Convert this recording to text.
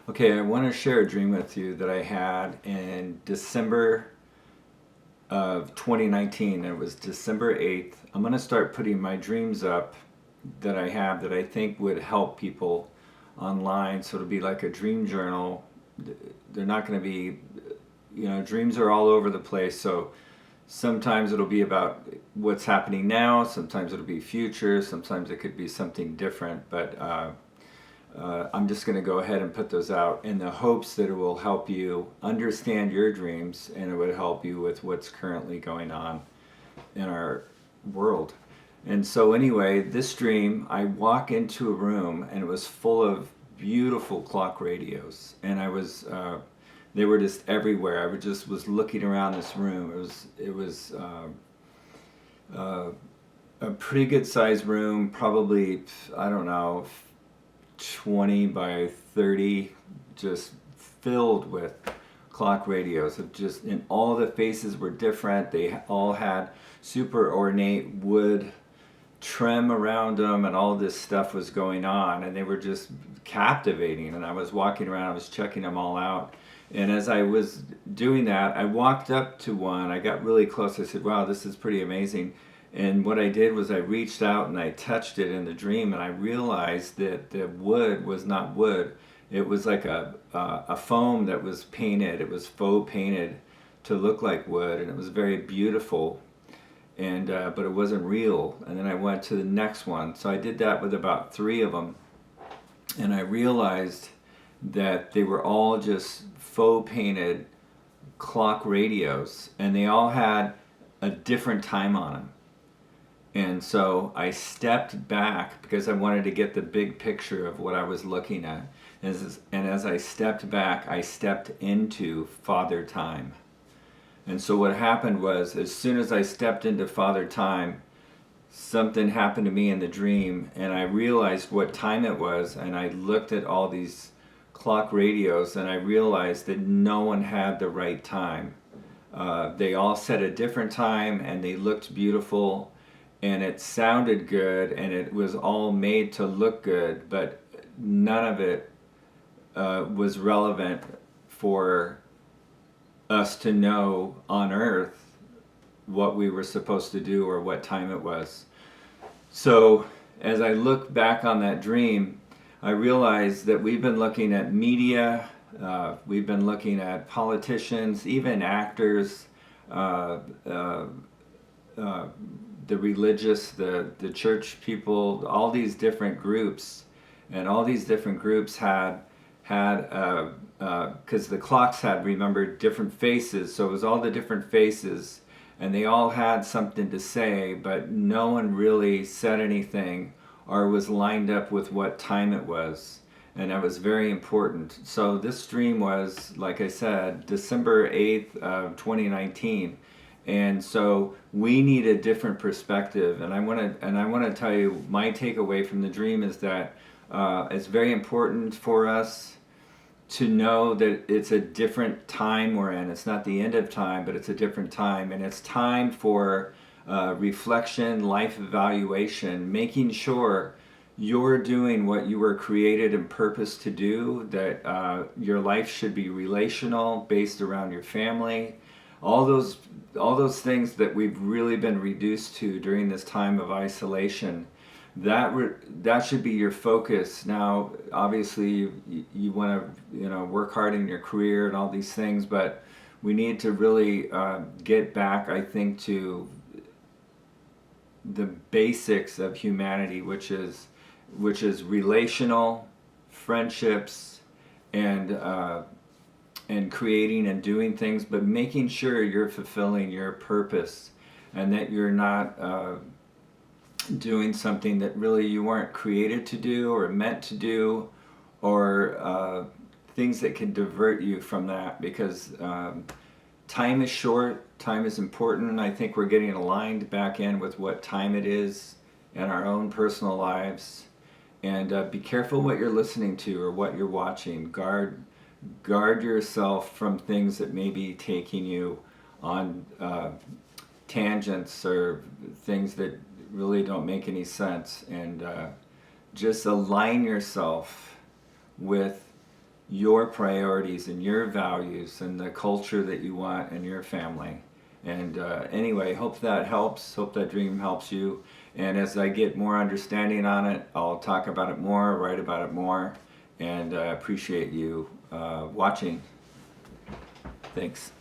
Okay, I want to share a dream with you that I had in December of 2019. It was December 8th. I'm going to start putting my dreams up that I have that I think would help people online. So it'll be like a dream journal. They're not going to be, dreams are all over the place. So sometimes it'll be about what's happening now, sometimes it'll be future, sometimes it could be something different. But I'm just going to go ahead and put those out in the hopes that it will help you understand your dreams and it would help you with what's currently going on in our world. And so, anyway, this dream, I walk into a room and it was full of beautiful clock radios, and they were just everywhere. Just was looking around this room. It was a pretty good sized room, probably I don't know, 20 by 30, just filled with clock radios of just, and all the faces were different. They all had super ornate wood trim around them, and all this stuff was going on, and they were just captivating. And I was walking around, I was checking them all out. And as I was doing that, I walked up to one, I got really close. I said, wow, this is pretty amazing. And what I did was I reached out and I touched it in the dream, and I realized that the wood was not wood. It was like a foam that was painted. It was faux painted to look like wood, and it was very beautiful. And but it wasn't real. And then I went to the next one. So I did that with about three of them, and I realized that they were all just faux painted clock radios, and they all had a different time on them. And so I stepped back because I wanted to get the big picture of what I was looking at. And as I stepped back, I stepped into Father Time. And so what happened was, as soon as I stepped into Father Time, something happened to me in the dream, and I realized what time it was, and I looked at all these clock radios, and I realized that no one had the right time. They all said a different time, and they looked beautiful, and it sounded good, and it was all made to look good, but none of it was relevant for us to know on Earth what we were supposed to do or what time it was. So as I look back on that dream, I realized that we've been looking at media, we've been looking at politicians, even actors, the religious, the church people, all these different groups, and all these different groups had because the clocks had, remember, different faces, so it was all the different faces, and they all had something to say, but no one really said anything or was lined up with what time it was, and that was very important. So this dream was, like I said, December 8th of 2019. And so we need a different perspective, and I want to tell you my takeaway from the dream is that it's very important for us to know that it's a different time we're in. It's not the end of time, but it's a different time, and it's time for reflection, life evaluation, making sure you're doing what you were created and purposed to do, that your life should be relational, based around your family, all those things that we've really been reduced to during this time of isolation. That should be your focus. Now, obviously, you want to work hard in your career and all these things, but we need to really get back, I think, to the basics of humanity, which is relational, friendships, and creating and doing things, but making sure you're fulfilling your purpose and that you're not doing something that really you weren't created to do or meant to do, or things that can divert you from that, because time is short, time is important. I think we're getting aligned back in with what time it is in our own personal lives. And be careful what you're listening to or what you're watching. Guard yourself from things that may be taking you on tangents or things that really don't make any sense. And just align yourself with your priorities and your values and the culture that you want in your family. And anyway, hope that helps. Hope that dream helps you. And as I get more understanding on it, I'll talk about it more, write about it more. And I appreciate you watching. Thanks.